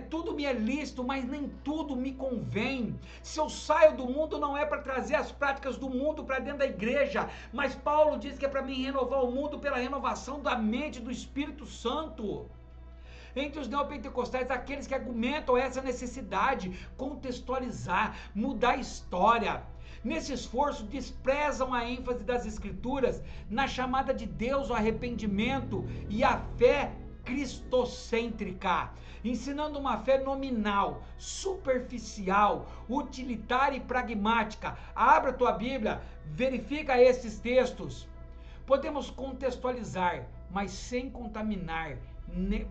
tudo me é lícito, mas nem tudo me convém. Se eu saio do mundo, não é para trazer as práticas do mundo para dentro da igreja, mas Paulo diz que é para mim renovar o mundo pela renovação da mente do Espírito Santo. Entre os neopentecostais, aqueles que argumentam essa necessidade, contextualizar, mudar a história. Nesse esforço, desprezam a ênfase das Escrituras na chamada de Deus ao arrependimento e a fé cristocêntrica, ensinando uma fé nominal, superficial, utilitária e pragmática. Abra a tua Bíblia, verifica esses textos. Podemos contextualizar, mas sem contaminar.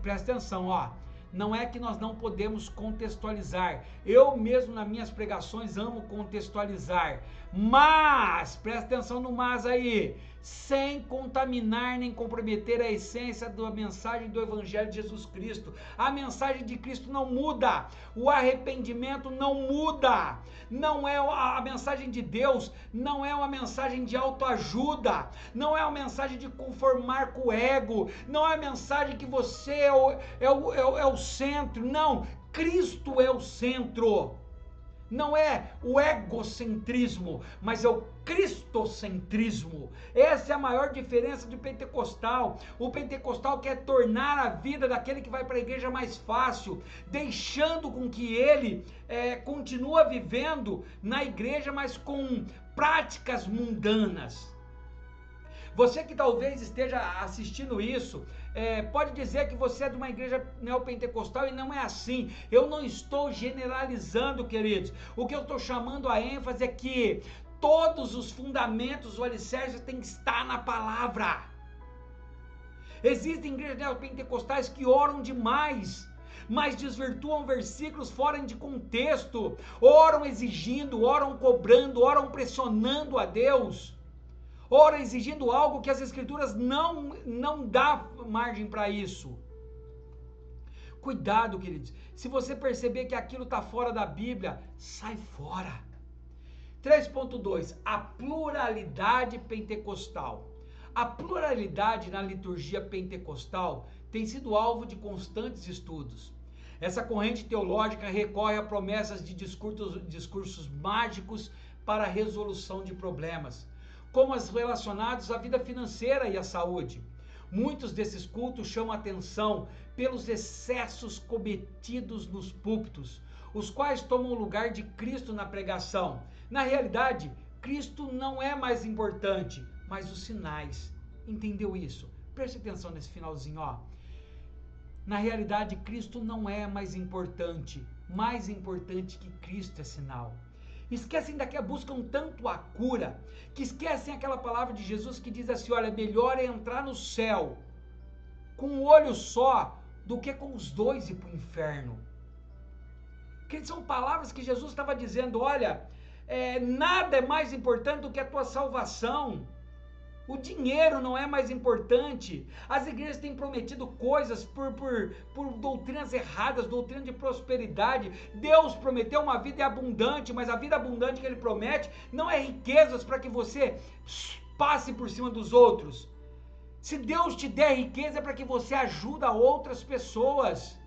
Presta atenção, ó. Não é que nós não podemos contextualizar. Eu mesmo nas minhas pregações amo contextualizar. Mas, presta atenção no mas aí, sem contaminar nem comprometer a essência da mensagem do Evangelho de Jesus Cristo. A mensagem de Cristo não muda, o arrependimento não muda, não é a mensagem de Deus, não é uma mensagem de autoajuda, não é uma mensagem de conformar com o ego, não é a mensagem que você é o centro, não, Cristo é o centro. Não é o egocentrismo, mas é o cristocentrismo. Essa é a maior diferença do pentecostal. O pentecostal quer tornar a vida daquele que vai para a igreja mais fácil, deixando com que ele continue vivendo na igreja, mas com práticas mundanas. Você que talvez esteja assistindo isso, pode dizer que você é de uma igreja neopentecostal e não é assim. Eu não estou generalizando, queridos. O que eu estou chamando a ênfase é que todos os fundamentos, o alicerce tem que estar na palavra. Existem igrejas neopentecostais que oram demais, mas desvirtuam versículos fora de contexto, oram exigindo, oram cobrando, oram pressionando a Deus. Ora, exigindo algo que as escrituras não dá margem para isso. Cuidado, queridos. Se você perceber que aquilo está fora da Bíblia, sai fora. 3.2. A pluralidade pentecostal. A pluralidade na liturgia pentecostal tem sido alvo de constantes estudos. Essa corrente teológica recorre a promessas de discursos mágicos para a resolução de problemas, como os relacionados à vida financeira e à saúde. Muitos desses cultos chamam atenção pelos excessos cometidos nos púlpitos, os quais tomam o lugar de Cristo na pregação. Na realidade, Cristo não é mais importante, mas os sinais. Entendeu isso? Preste atenção nesse finalzinho, ó. Na realidade, Cristo não é mais importante que Cristo é sinal. Esquecem buscam tanto a cura, que esquecem aquela palavra de Jesus que diz assim, olha, melhor é entrar no céu com um olho só do que com os dois ir para o inferno. Que são palavras que Jesus estava dizendo, olha, nada é mais importante do que a tua salvação. O dinheiro não é mais importante. As igrejas têm prometido coisas por doutrinas erradas, doutrina de prosperidade. Deus prometeu uma vida abundante, mas a vida abundante que Ele promete não é riquezas para que você passe por cima dos outros. Se Deus te der riqueza é para que você ajude outras pessoas.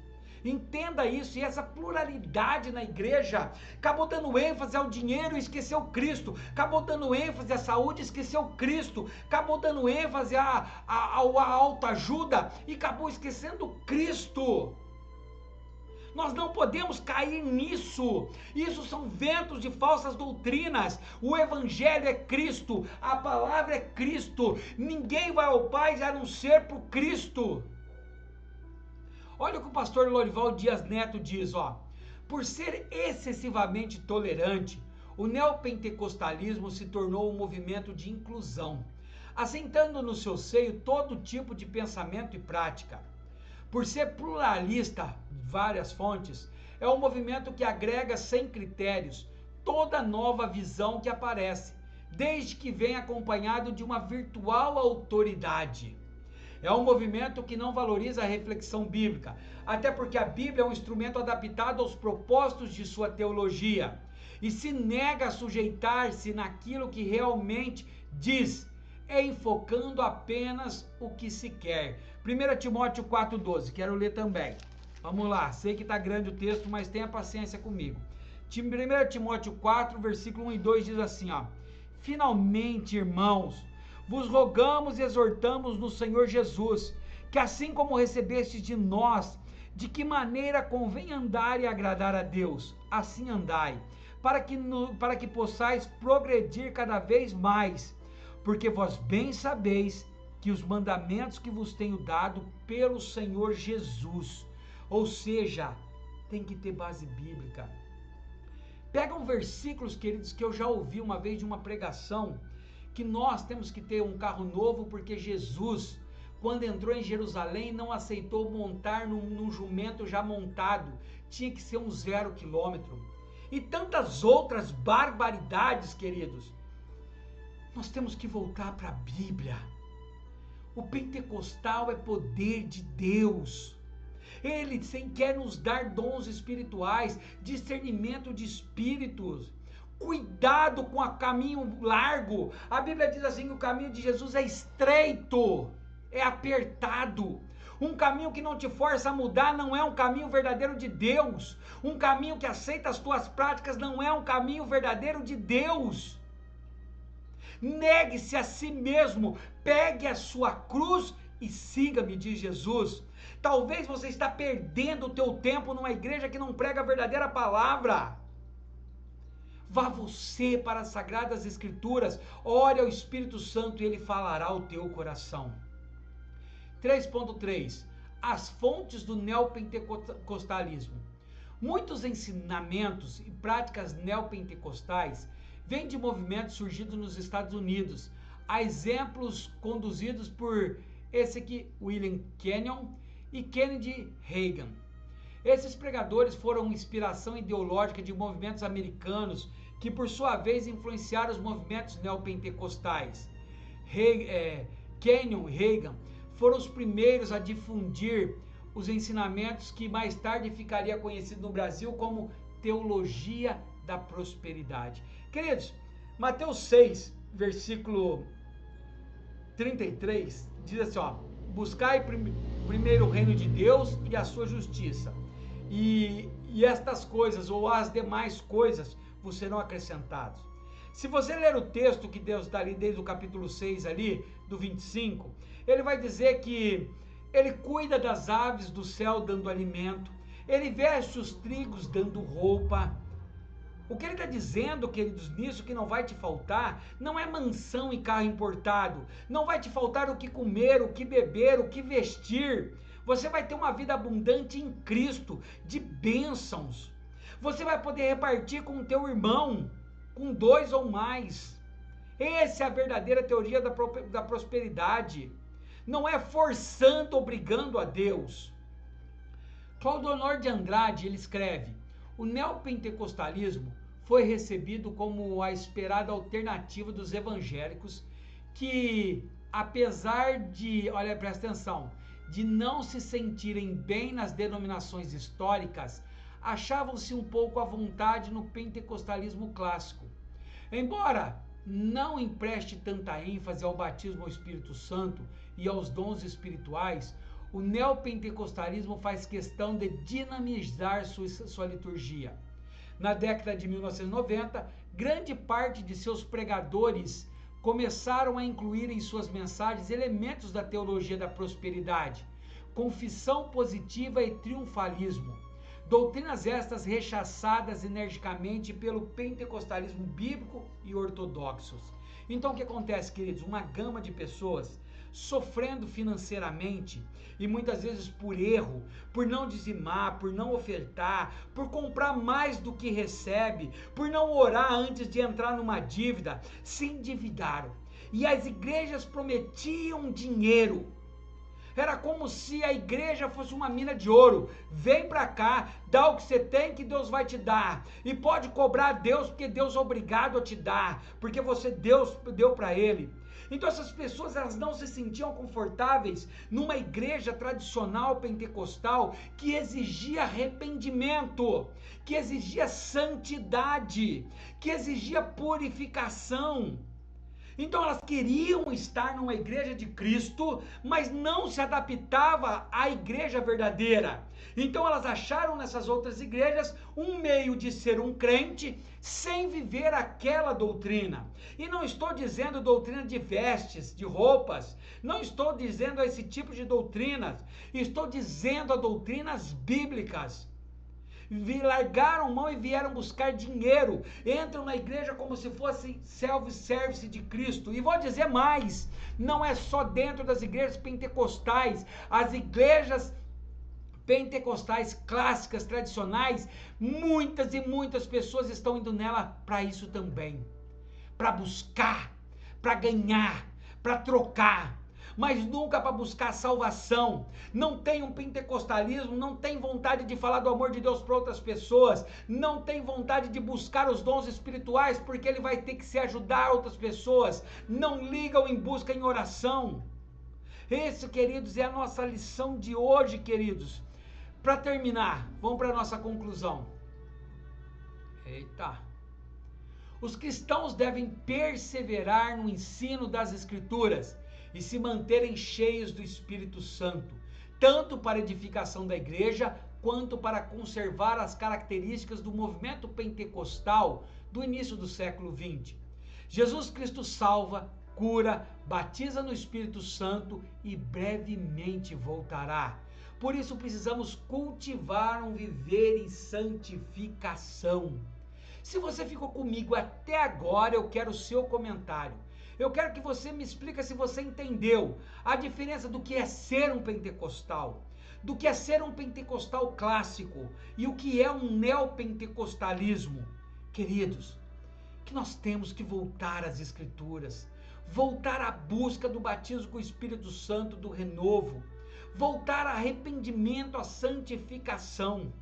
Entenda isso, e essa pluralidade na igreja acabou dando ênfase ao dinheiro e esqueceu Cristo, acabou dando ênfase à saúde e esqueceu Cristo, acabou dando ênfase à autoajuda e acabou esquecendo Cristo. Nós não podemos cair nisso. Isso são ventos de falsas doutrinas. O Evangelho é Cristo, a palavra é Cristo. Ninguém vai ao Pai a não ser por Cristo. Olha o que o pastor Lorival Dias Neto diz, ó. Por ser excessivamente tolerante, o neopentecostalismo se tornou um movimento de inclusão, assentando no seu seio todo tipo de pensamento e prática. Por ser pluralista, várias fontes, é um movimento que agrega sem critérios toda nova visão que aparece, desde que vem acompanhado de uma virtual autoridade. É um movimento que não valoriza a reflexão bíblica, até porque a Bíblia é um instrumento adaptado aos propósitos de sua teologia, e se nega a sujeitar-se naquilo que realmente diz, enfocando apenas o que se quer. 1 Timóteo 4,12, quero ler também. Vamos lá, sei que está grande o texto, mas tenha paciência comigo. 1 Timóteo 4, versículo 1 e 2 diz assim, ó. Finalmente, irmãos, vos rogamos e exortamos no Senhor Jesus, que assim como recebestes de nós, de que maneira convém andar e agradar a Deus, assim andai, para que possais progredir cada vez mais, porque vós bem sabeis que os mandamentos que vos tenho dado pelo Senhor Jesus, ou seja, tem que ter base bíblica. Pegam versículos, queridos, que eu já ouvi uma vez de uma pregação, que nós temos que ter um carro novo porque Jesus quando entrou em Jerusalém, não aceitou montar num jumento já montado, tinha que ser um 0 quilômetro. E tantas outras barbaridades, queridos. Nós temos que voltar para a Bíblia. O pentecostal é poder de Deus. Ele quer nos dar dons espirituais, discernimento de espíritos. Cuidado com o caminho largo. A Bíblia diz assim que o caminho de Jesus é estreito, é apertado. Um caminho que não te força a mudar não é um caminho verdadeiro de Deus. Um caminho que aceita as tuas práticas não é um caminho verdadeiro de Deus. Negue-se a si mesmo, pegue a sua cruz e siga-me, diz Jesus. Talvez você está perdendo o teu tempo numa igreja que não prega a verdadeira palavra. Vá você para as Sagradas Escrituras, ore ao Espírito Santo e ele falará ao teu coração. 3.3. As fontes do neopentecostalismo. Muitos ensinamentos e práticas neopentecostais vêm de movimentos surgidos nos Estados Unidos. Há exemplos conduzidos por esse aqui, William Kenyon e Kennedy Reagan. Esses pregadores foram inspiração ideológica de movimentos americanos que, por sua vez, influenciaram os movimentos neopentecostais. Kenyon e Reagan foram os primeiros a difundir os ensinamentos que mais tarde ficaria conhecido no Brasil como teologia da prosperidade. Queridos, Mateus 6, versículo 33, diz assim, ó: buscai primeiro o reino de Deus e a sua justiça, e estas coisas, ou as demais coisas, vos serão acrescentadas. Se você ler o texto que Deus dá ali, desde o capítulo 6 ali, do 25, ele vai dizer que ele cuida das aves do céu dando alimento, ele veste os trigos dando roupa. O que ele está dizendo, queridos, nisso que não vai te faltar, não é mansão e carro importado, não vai te faltar o que comer, o que beber, o que vestir. Você vai ter uma vida abundante em Cristo, de bênçãos. Você vai poder repartir com o teu irmão, com 2 ou mais. Essa é a verdadeira teoria da prosperidade. Não é forçando, obrigando a Deus. Claudionor de Andrade, ele escreve: o neopentecostalismo foi recebido como a esperada alternativa dos evangélicos que, apesar de, olha, presta atenção, de não se sentirem bem nas denominações históricas, achavam-se um pouco à vontade no pentecostalismo clássico. Embora não empreste tanta ênfase ao batismo ao Espírito Santo e aos dons espirituais, o neopentecostalismo faz questão de dinamizar sua liturgia. Na década de 1990, grande parte de seus pregadores começaram a incluir em suas mensagens elementos da teologia da prosperidade, confissão positiva e triunfalismo. Doutrinas estas rechaçadas energicamente pelo pentecostalismo bíblico e ortodoxos. Então o que acontece, queridos? Uma gama de pessoas sofrendo financeiramente e muitas vezes por erro, por não dizimar, por não ofertar, por comprar mais do que recebe, por não orar antes de entrar numa dívida, se endividaram. E as igrejas prometiam dinheiro. Era como se a igreja fosse uma mina de ouro. Vem para cá, dá o que você tem que Deus vai te dar. E pode cobrar a Deus porque Deus é obrigado a te dar, porque Deus deu para ele. Então essas pessoas, elas não se sentiam confortáveis numa igreja tradicional pentecostal que exigia arrependimento, que exigia santidade, que exigia purificação. Então elas queriam estar numa igreja de Cristo, mas não se adaptava à igreja verdadeira. Então elas acharam nessas outras igrejas um meio de ser um crente sem viver aquela doutrina. E não estou dizendo doutrina de vestes, de roupas, não estou dizendo esse tipo de doutrinas, estou dizendo a doutrinas bíblicas. Largaram mão e vieram buscar dinheiro, entram na igreja como se fosse self-service de Cristo. E vou dizer mais, não é só dentro das igrejas pentecostais, as igrejas pentecostais clássicas, tradicionais, muitas e muitas pessoas estão indo nela para isso também, para buscar, para ganhar, para trocar. mas nunca para buscar salvação. Não tem um pentecostalismo, não tem vontade de falar do amor de Deus para outras pessoas, não tem vontade de buscar os dons espirituais, porque ele vai ter que se ajudar outras pessoas, não ligam em busca em oração. Esse, queridos, é a nossa lição de hoje, queridos. Para terminar, vamos para a nossa conclusão. Eita! Os cristãos devem perseverar no ensino das Escrituras e se manterem cheios do Espírito Santo, tanto para a edificação da igreja, quanto para conservar as características do movimento pentecostal do início do século XX. Jesus Cristo salva, cura, batiza no Espírito Santo e brevemente voltará. Por isso precisamos cultivar um viver em santificação. Se você ficou comigo até agora, eu quero o seu comentário. Eu quero que você me explique se você entendeu a diferença do que é ser um pentecostal, do que é ser um pentecostal clássico e o que é um neopentecostalismo. Queridos, que nós temos que voltar às Escrituras, voltar à busca do batismo com o Espírito Santo, do renovo, voltar ao arrependimento, à santificação.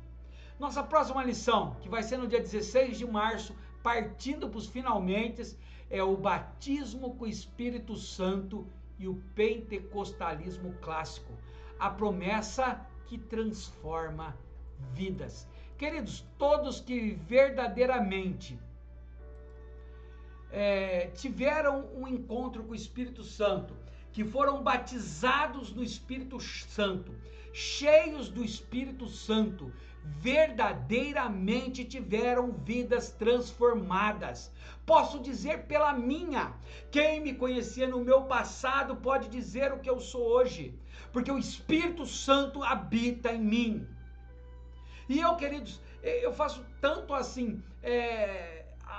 Nossa próxima lição, que vai ser no dia 16 de março, partindo para os finalmente, é o batismo com o Espírito Santo e o pentecostalismo clássico, a promessa que transforma vidas. Queridos, todos que verdadeiramente tiveram um encontro com o Espírito Santo, que foram batizados no Espírito Santo, cheios do Espírito Santo, verdadeiramente tiveram vidas transformadas. Posso dizer pela minha. Quem me conhecia no meu passado pode dizer o que eu sou hoje, porque o Espírito Santo habita em mim. E eu, queridos, eu faço tanto assim,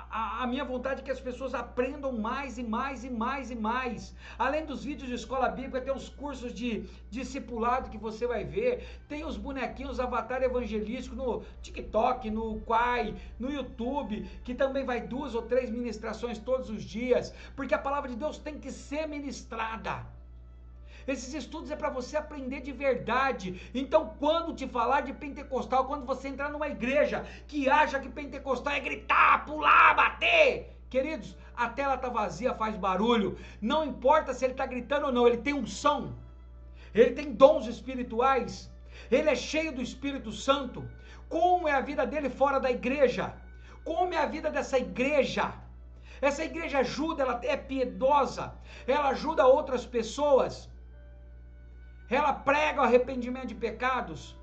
a minha vontade é que as pessoas aprendam mais e mais e mais e mais. Além dos vídeos de escola bíblica, tem os cursos de discipulado que você vai ver, tem os bonequinhos avatar evangelístico no TikTok, no Quai, no YouTube, que também vai 2 ou 3 ministrações todos os dias, porque a palavra de Deus tem que ser ministrada. Esses estudos é para você aprender de verdade. Então, quando te falar de pentecostal, quando você entrar numa igreja que acha que pentecostal é gritar, pular, bater, queridos, a tela está vazia, faz barulho. Não importa se ele está gritando ou não, ele tem unção, ele tem dons espirituais, ele é cheio do Espírito Santo. Como é a vida dele fora da igreja? Como é a vida dessa igreja? Essa igreja ajuda, ela é piedosa, ela ajuda outras pessoas, ela prega o arrependimento de pecados.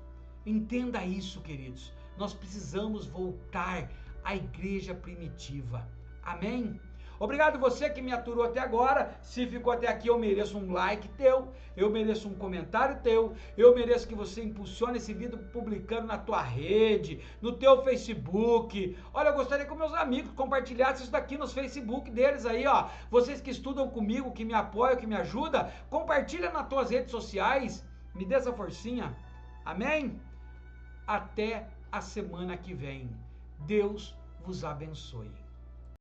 Entenda isso, queridos. Nós precisamos voltar à igreja primitiva. Amém? Obrigado você que me aturou até agora. Se ficou até aqui, eu mereço um like teu, eu mereço um comentário teu, eu mereço que você impulsione esse vídeo publicando na tua rede, no teu Facebook. Olha, eu gostaria que meus amigos compartilhassem isso daqui nos Facebook deles aí, ó. Vocês que estudam comigo, que me apoiam, que me ajudam, compartilha nas tuas redes sociais. Me dê essa forcinha. Amém? Até a semana que vem. Deus vos abençoe.